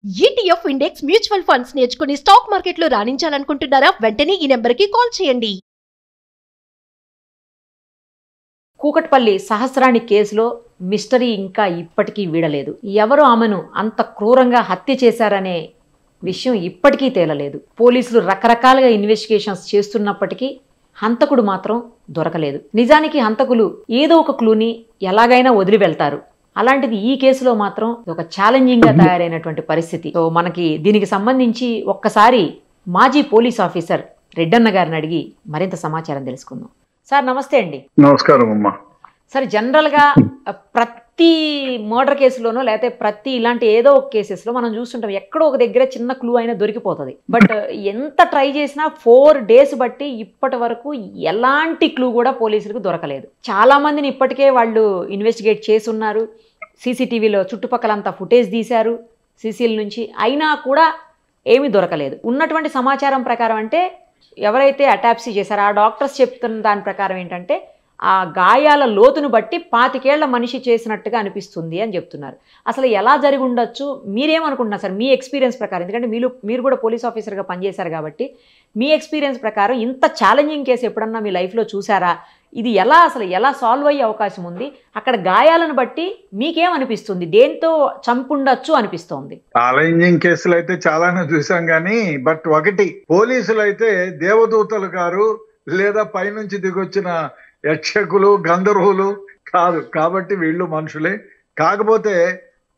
ETF index mutual funds నేర్చుకుని stock మార్కెట్లో రాణించాలనుకుంటున్నారా? వెంటనే ఈ నెంబర్కి కాల్ చేయండి. కూకట్పల్లి సహస్రాణి కేసులో మిస్టరీ ఇంకా ఇప్పటికీ వీడలేదు. ఎవరు ఆమెను అంత క్రూరంగా హత్య చేశారనే విషయం ఇప్పటికీ తేలలేదు. పోలీసులు రకరకాలుగా ఇన్వెస్టిగేషన్స్ చేస్తున్నప్పటికీ హంతకుడు మాత్రం దొరకలేదు. నిజానికి హంతకులు ఏదో ఒక క్లూని ఎలాగైనా వదిలి వెళ్తారు. అలాంటిది ఈ కేసులో మాత్రం ఒక ఛాలెంజింగ్ గా తయారైనటువంటి పరిస్థితి. సో మనకి దీనికి సంబంధించి ఒక్కసారి మాజీ పోలీస్ ఆఫీసర్ రెడ్డన్న గారిని అడిగి మరింత సమాచారం తెలుసుకుందాం. సార్ నమస్తే అండి. నమస్కారం అమ్మా. సార్ జనరల్ గా ప్రతి మర్డర్ కేసులోనో లేకపోతే ప్రతి ఇలాంటి ఏదో ఒక కేసెస్ లో మనం చూస్తుంటాం ఎక్కడో ఒక దగ్గర చిన్న క్లూ అయినా దొరికిపోతుంది. బట్ ఎంత ట్రై చేసినా 4 days బట్టి ఇప్పటి వరకు ఎలాంటి క్లూ కూడా పోలీసులకు దొరకలేదు. చాలా మందిని ఇప్పటికే వాళ్ళు ఇన్వెస్టిగేట్ చేసి ఉన్నారు. సీసీటీవీలో చుట్టుపక్కలంతా ఫుటేజ్ తీశారు సీసీల నుంచి, అయినా కూడా ఏమీ దొరకలేదు. ఉన్నటువంటి సమాచారం ప్రకారం అంటే ఎవరైతే అటాప్సీ చేశారో ఆ డాక్టర్స్ చెప్తున్న దాని ప్రకారం ఏంటంటే ఆ గాయాల లోతును బట్టి 25 ఏళ్ల మనిషి చేసినట్టుగా అనిపిస్తుంది అని చెప్తున్నారు. అసలు ఎలా జరిగి ఉండొచ్చు, మీరేమనుకుంటున్నారు సార్ మీ ఎక్స్పీరియన్స్ ప్రకారం? ఎందుకంటే మీరు కూడా పోలీస్ ఆఫీసర్గా పనిచేశారు కాబట్టి మీ ఎక్స్పీరియన్స్ ప్రకారం ఇంత ఛాలెంజింగ్ కేసు ఎప్పుడన్నా మీ లైఫ్లో చూసారా? ఇది అసలు ఎలా సాల్వ్ అయ్యే అవకాశం ఉంది? అక్కడ గాయాలను బట్టి మీకేమనిపిస్తుంది? దేంతో చంపుండొచ్చు అనిపిస్తోంది? ఛాలెంజింగ్ కేసులు అయితే చాలానే చూసాం కానీ బట్ ఒకటి, పోలీసులు అయితే దేవదూతలు గారు లేదా పైనుంచి దిగొచ్చిన యక్షకులు గంధర్వులు కాదు. కాబట్టి వీళ్ళు మనుషులే. కాకపోతే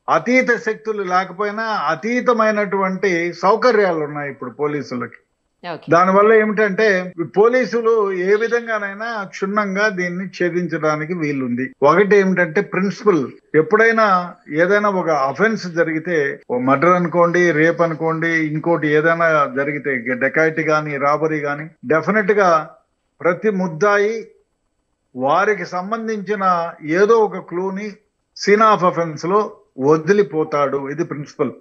అతీత శక్తులు లేకపోయినా అతీతమైనటువంటి సౌకర్యాలు ఉన్నాయి ఇప్పుడు పోలీసులకి. దానివల్ల ఏమిటంటే పోలీసులు ఏ విధంగానైనా క్షుణ్ణంగా దీన్ని ఛేదించడానికి వీలుంది. ఒకటి ఏమిటంటే ప్రిన్సిపల్, ఎప్పుడైనా ఏదైనా ఒక అఫెన్స్ జరిగితే, మర్డర్ అనుకోండి, రేప్ అనుకోండి, ఇంకోటి ఏదైనా జరిగితే డెకాయిటీ కానీ రాబరీ కానీ, డెఫినెట్ గా ప్రతి ముద్దాయి వారికి సంబంధించిన ఏదో ఒక క్లూని సీన్ ఆఫ్ అఫెన్స్ లో వదిలిపోతాడు. ఇది ప్రిన్సిపల్,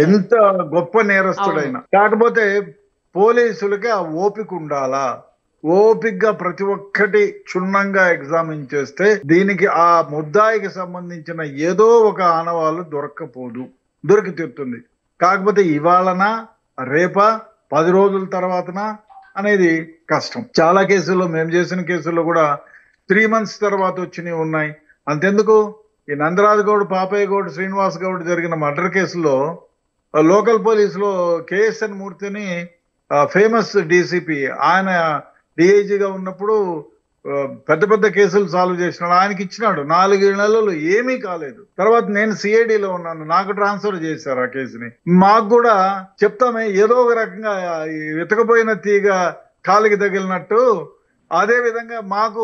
ఎంత గొప్ప నేరస్తుడైనా. కాకపోతే పోలీసులకి ఆ ఓపిక ఉండాలా. ఓపికగా ప్రతి ఒక్కటి క్షుణ్ణంగా ఎగ్జామిన్ చేస్తే దీనికి ఆ ముద్దాయికి సంబంధించిన ఏదో ఒక ఆనవాళ్ళు దొరికి తీరుతుంది. కాకపోతే ఇవాళనా రేపా 10 రోజుల తర్వాతనా అనేది కష్టం. చాలా కేసుల్లో, మేము చేసిన కేసుల్లో కూడా 3 months తర్వాత వచ్చినవి ఉన్నాయి. అంతెందుకు, ఈ నందరాజు గౌడ్, పాపయ్య గౌడ్, శ్రీనివాస్ గౌడ్ జరిగిన మర్డర్ కేసులో లోకల్ పోలీసులో కేఎస్ఎన్ మూర్తిని ఫేమస్ డీసీపీ, ఆయన డిఐజీగా ఉన్నప్పుడు పెద్ద పెద్ద కేసులు సాల్వ్ చేసినాడు. ఆయనకి ఇచ్చినాడు 4 నెలలు, ఏమీ కాలేదు. తర్వాత నేను సిఐడిలో ఉన్నాను, నాకు ట్రాన్స్ఫర్ చేశారు ఆ కేసుని. మాకు కూడా చెప్తామే ఏదో ఒక రకంగా వెతకపోయిన తీగ కాలికి తగిలినట్టు, అదే విధంగా మాకు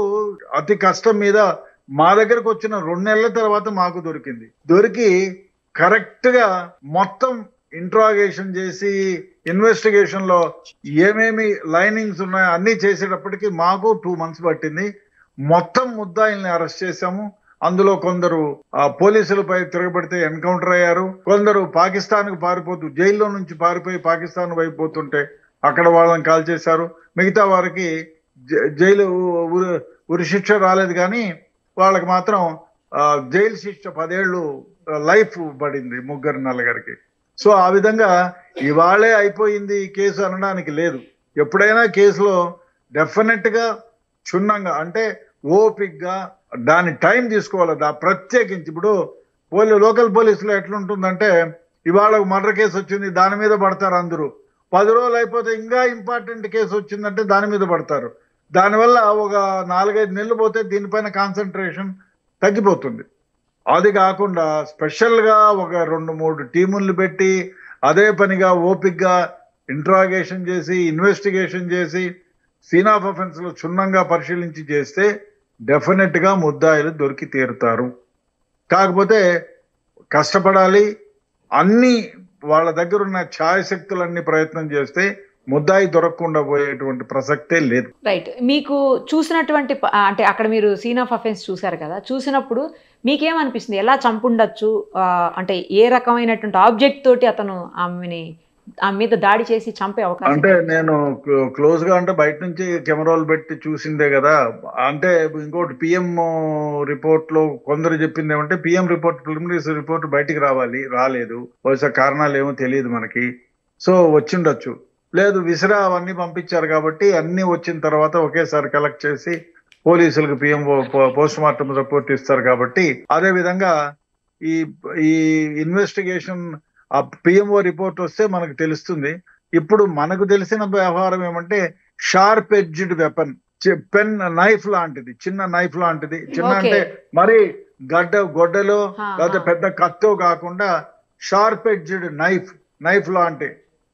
అతి కష్టం మీద మా దగ్గరకు వచ్చిన 2 నెలల తర్వాత మాకు దొరికి కరెక్ట్ గా మొత్తం ఇంట్రాగేషన్ చేసి ఇన్వెస్టిగేషన్ లో ఏమేమి లైనింగ్స్ ఉన్నాయో అన్ని చేసేటప్పటికి మాకు 2 months పట్టింది. మొత్తం ముద్దాయిల్ని అరెస్ట్ చేశాము. అందులో కొందరు పోలీసులపై తిరగబడితే ఎన్కౌంటర్ అయ్యారు. కొందరు పాకిస్తాన్కు పారిపోతూ, జైల్లో నుంచి పారిపోయి పాకిస్తాన్ వైపు పోతుంటే అక్కడ వాళ్ళని కాల్ చేశారు. మిగతా వారికి జైలు ఉరి శిక్ష రాలేదు, కానీ వాళ్ళకి మాత్రం జైలు శిక్ష 10 ఏళ్ళు లైఫ్ పడింది, 3-4. సో ఆ విధంగా ఇవాళే అయిపోయింది ఈ కేసు అనడానికి లేదు. ఎప్పుడైనా కేసులో డెఫినెట్ గా క్షుణ్ణంగా, అంటే ఓపిక్గా దాని టైం తీసుకోవాలి. ప్రత్యేకించి ఇప్పుడు లోకల్ పోలీసులో ఎట్లుంటుందంటే, ఇవాళ మర్డర్ కేసు వచ్చింది దాని మీద పడతారు అందరూ. 10 రోజులు అయిపోతే ఇంకా ఇంపార్టెంట్ కేసు వచ్చిందంటే దాని మీద పడతారు. దానివల్ల ఒక 4-5 నెలలు పోతే దీనిపైన కాన్సన్ట్రేషన్ తగ్గిపోతుంది. అది కాకుండా స్పెషల్గా ఒక 2-3 టీములను పెట్టి అదే పనిగా ఓపిక్గా ఇంట్రాగేషన్ చేసి, ఇన్వెస్టిగేషన్ చేసి, సీన్ ఆఫ్ అఫెన్స్ లో క్షుణ్ణంగా పరిశీలించి చేస్తే డెఫినెట్ గా ముద్దాయిలు దొరికి తీరుతారు. కాకపోతే కష్టపడాలి. అన్ని వాళ్ళ దగ్గర ఉన్న ఛాయశక్తులన్నీ ప్రయత్నం చేస్తే ముద్దాయి దొరకకుండా పోయేటువంటి ప్రసక్తే లేదు. రైట్. మీకు చూసినటువంటి అంటే అక్కడ మీరు సీన్ ఆఫ్ అఫెన్స్ చూసారు కదా, చూసినప్పుడు మీకేమనిపిస్తుంది? ఎలా చంపుండొచ్చు? అంటే ఏ రకమైనటువంటి ఆబ్జెక్ట్ తోటి అతను ఆమెని ఆమె మీద దాడి చేసి చంపే అవకాశం అంటే నేను క్లోజ్ గా అంటే బయట నుంచి కెమెరాలు పెట్టి చూసిందే కదా. అంటే ఇంకోటి పిఎం రిపోర్ట్ లో కొందరు చెప్పింది ఏమంటే పిఎం రిపోర్ట్ ప్రిలిమినరీ రిపోర్ట్ బయటికి రాలేదు, బహుశా కారణాలు ఏమో తెలియదు మనకి. సో వచ్చిండొచ్చు, లేదు విసిరా అవన్నీ పంపించారు కాబట్టి అన్ని వచ్చిన తర్వాత ఒకేసారి కలెక్ట్ చేసి పోలీసులకు పిఎం పోస్ట్ మార్టం రిపోర్ట్ ఇస్తారు కాబట్టి. అదే విధంగా ఈ ఈ ఇన్వెస్టిగేషన్ ఆ పిఎంఓ రిపోర్ట్ వస్తే మనకు తెలుస్తుంది. ఇప్పుడు మనకు తెలిసిన వ్యవహారం ఏమంటే sharp edged weapon, pen knife లాంటిది, చిన్న నైఫ్ లాంటిది, చిన్న అంటే మరి గొడ్డలో లేకపోతే పెద్ద కత్తో కాకుండా షార్ప్ ఎడ్జ్డ్ నైఫ్ లాంటి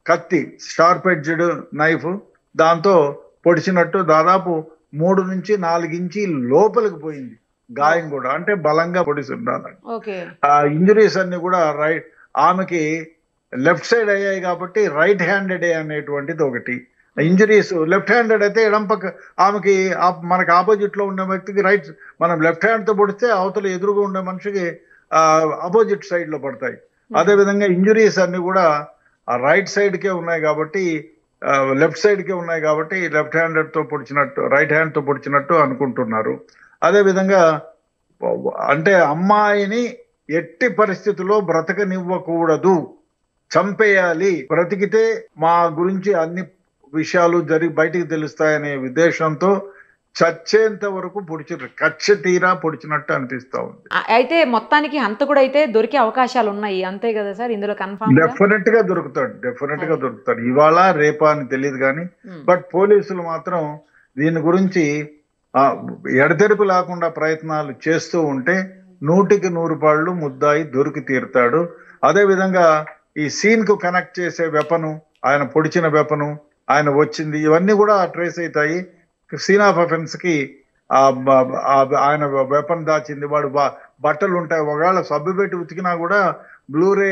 కత్తి, షార్ప్ ఎడ్జ్డ్ నైఫ్, దాంతో పొడిచినట్టు దాదాపు 3 నుంచి 4 ఇంచీ లోపలికి పోయింది గాయం కూడా, అంటే బలంగా పొడిచి ఉండాలి. ఆ ఇంజురీస్ అన్ని కూడా ఆమెకి లెఫ్ట్ సైడ్ అయ్యాయి కాబట్టి రైట్ హ్యాండెడ్ అనేటువంటిది ఒకటి. ఇంజరీస్ లెఫ్ట్ హ్యాండెడ్ అయితే ఎడం పక్క ఆమెకి మనకి ఆపోజిట్ లో ఉన్న వ్యక్తికి మనం లెఫ్ట్ హ్యాండ్ తో పొడిస్తే అవతల ఎదురుగా ఉండే మనిషికి ఆపోజిట్ సైడ్ లో పడతాయి. అదే విధంగా ఇంజురీస్ అన్ని కూడా రైట్ సైడ్ కే ఉన్నాయి కాబట్టి లెఫ్ట్ సైడ్ కే ఉన్నాయి కాబట్టి లెఫ్ట్ హ్యాండెడ్ తో పొడిచినట్టు, రైట్ హ్యాండ్ తో పొడిచినట్టు అనుకుంటున్నారు. అదే విధంగా అంటే అమ్మాయిని ఎట్టి పరిస్థితుల్లో బ్రతకనివ్వకూడదు, చంపేయాలి, బ్రతికితే మా గురించి అన్ని విషయాలు బయటికి తెలుస్తాయనే ఉద్దేశంతో చచ్చేంత వరకు పొడిచారు. కచ్చ తీరా పొడిచినట్టు అనిపిస్తా ఉంది. అయితే మొత్తానికి హంతకుడు అయితే దొరికే అవకాశాలు ఉన్నాయి, అంతే కదా సార్? ఇందులో కన్ఫర్మ్ డెఫినెట్ గా దొరుకుతాడు, ఇవాళ రేపా అని తెలియదు కానీ. బట్ పోలీసులు మాత్రం దీని గురించి ఎడతెరిపి లేకుండా ప్రయత్నాలు చేస్తూ ఉంటే 100కి 100 పాళ్ళు ముద్దాయి దొరికి తీరుతాడు. అదే విధంగా ఈ సీన్ కు కనెక్ట్ చేసే వెపను, ఆయన పొడిచిన వెపను, ఆయన వచ్చింది, ఇవన్నీ కూడా ట్రేస్ అవుతాయి. సీన్ ఆఫ్ అఫెన్స్ కి ఆయన వెపన్ దాచింది, వాడు బట్టలు ఉంటాయి, ఒకవేళ సబ్బు పెట్టి ఉతికినా కూడా బ్లూరే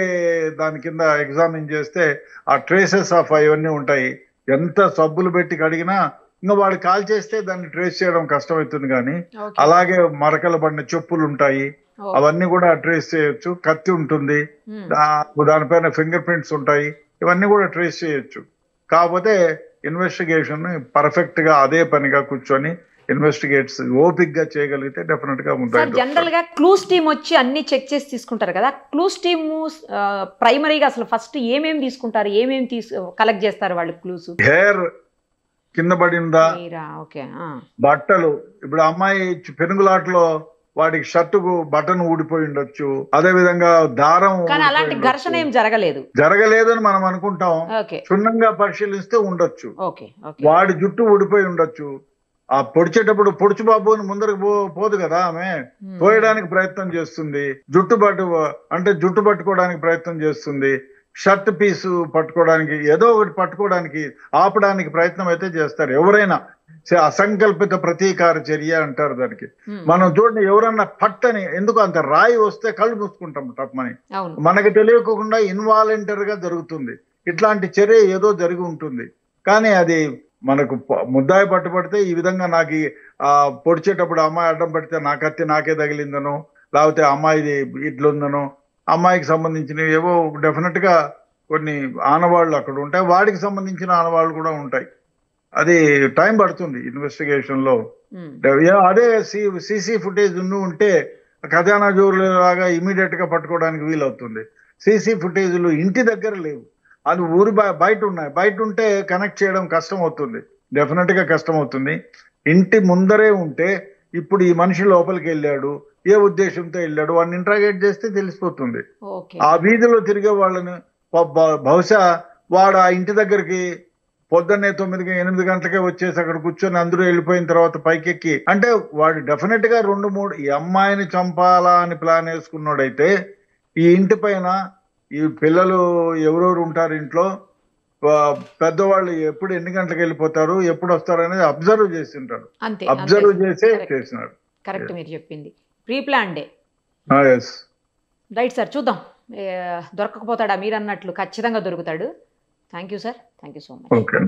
దాని కింద ఎగ్జామిన్ చేస్తే ఆ ట్రేసెస్ ఆఫ్ అవన్నీ ఉంటాయి. ఎంత సబ్బులు పెట్టి కడిగినా ఇంకా వాడు కాల్ చేస్తే దాన్ని ట్రేస్ చేయడం కష్టమవుతుంది. కానీ అలాగే మరకలు పడిన చెప్పులు ఉంటాయి, అవన్నీ కూడా ట్రేస్ చేయొచ్చు. కత్తి ఉంటుంది, దానిపైన ఫింగర్ ప్రింట్స్ ఉంటాయి, ఇవన్నీ కూడా ట్రేస్ చేయొచ్చు. కాకపోతే ఇన్వెస్టిగేషన్ పర్ఫెక్ట్ గా అదే పనిగా కూర్చొని ఇన్వెస్టిగేట్స్ ఓపిక్ గా చేయగలిగితే డెఫినెట్ గా ఉంటాయి. జనరల్ గా క్లూస్ టీమ్ వచ్చి అన్ని చెక్ చేసి తీసుకుంటారు కదా, క్లూస్ టీమ్ ప్రైమరీగా అసలు ఫస్ట్ ఏమేమి తీసుకుంటారు, ఏమేమి కలెక్ట్ చేస్తారు వాళ్ళు క్లూస్? హెయిర్ కింద పడిందా, బట్టలు, ఇప్పుడు అమ్మాయి పెనుగులాటలో వాడికి షర్టుకు బటన్ ఊడిపోయి ఉండొచ్చు, అదే విధంగా దారం, అలాంటి ఘర్షణ ఏం జరగలేదు అని మనం అనుకుంటాం. క్షుణ్ణంగా పరిశీలిస్తే ఉండొచ్చు. వాడి జుట్టు ఊడిపోయి ఉండొచ్చు. ఆ పొడిచేటప్పుడు పొడుచు బాబు అని ముందరకు పోదు కదా, ఆమె పోయడానికి ప్రయత్నం చేస్తుంది, జుట్టు పట్టుకోవడానికి ప్రయత్నం చేస్తుంది, షర్ట్ పీసు పట్టుకోవడానికి, ఏదో ఒకటి పట్టుకోవడానికి ఆపడానికి ప్రయత్నం అయితే చేస్తారు ఎవరైనా. అసంకల్పిత ప్రతీకార చర్య అంటారు దానికి. మనం చూడండి, ఎవరన్నా పట్టని ఎందుకు అంత రాయి వస్తే కళ్ళు మూసుకుంటాం తప్పమని, మనకు తెలియకుండా ఇన్వాలంటరీ గా జరుగుతుంది. ఇట్లాంటి చర్య ఏదో జరిగి ఉంటుంది. కానీ అది మనకు ముద్దాయి పట్టుబడితే ఈ విధంగా నాకు పొడిచేటప్పుడు అమ్మాయి అడ్డం పడితే నా కత్తి నాకే తగిలిందనో, లేకపోతే అమ్మాయిది ఇట్లుందనో, అమ్మాయికి సంబంధించినవి ఏవో డెఫినెట్ గా కొన్ని ఆనవాళ్లు అక్కడ ఉంటాయి, వాడికి సంబంధించిన ఆనవాళ్లు కూడా ఉంటాయి. అది టైం పడుతుంది ఇన్వెస్టిగేషన్ లో. అదే సీసీ ఫుటేజ్ ఉంటే ఖజానా జోరులు లాగా ఇమీడియట్ గా పట్టుకోవడానికి వీలవుతుంది. సీసీ ఫుటేజ్లు ఇంటి దగ్గర లేవు, అది ఊరి బయట ఉన్నాయి. బయట ఉంటే కనెక్ట్ చేయడం కష్టం అవుతుంది, డెఫినెట్ గా కష్టం అవుతుంది. ఇంటి ముందరే ఉంటే ఇప్పుడు ఈ మనిషి లోపలికి వెళ్ళాడు, ఏ ఉద్దేశంతో వెళ్ళాడు, వాడిని ఇంట్రాగేట్ చేస్తే తెలిసిపోతుంది. ఆ వీధిలో తిరిగే వాళ్ళని బహుశా వాడు ఆ ఇంటి దగ్గరికి పొద్దున్నే 9-8 గంటలకే వచ్చేసి అక్కడ కూర్చొని అందరూ వెళ్ళిపోయిన తర్వాత పైకెక్కి, అంటే వాడు డెఫినెట్ గా 2-3 ఈ అమ్మాయిని చంపాలా అని ప్లాన్ వేసుకున్నాడైతే ఈ ఇంటి పైన ఈ పిల్లలు ఎవరెవరు ఉంటారు ఇంట్లో, పెద్దవాళ్ళు ఎప్పుడు ఎన్ని గంటలకు వెళ్ళిపోతారు, ఎప్పుడు వస్తారు అనేది అబ్జర్వ్ చేసింటాడు. అబ్జర్వ్ చేసే చేసినాడు. కరెక్ట్ మీరు చెప్పింది, pre plan day. Right sir, చూద్దాం దొరకకపోతాడా మీరు అన్నట్లు, ఖచ్చితంగా దొరుకుతాడు. Thank you sir, thank you so much. Okay.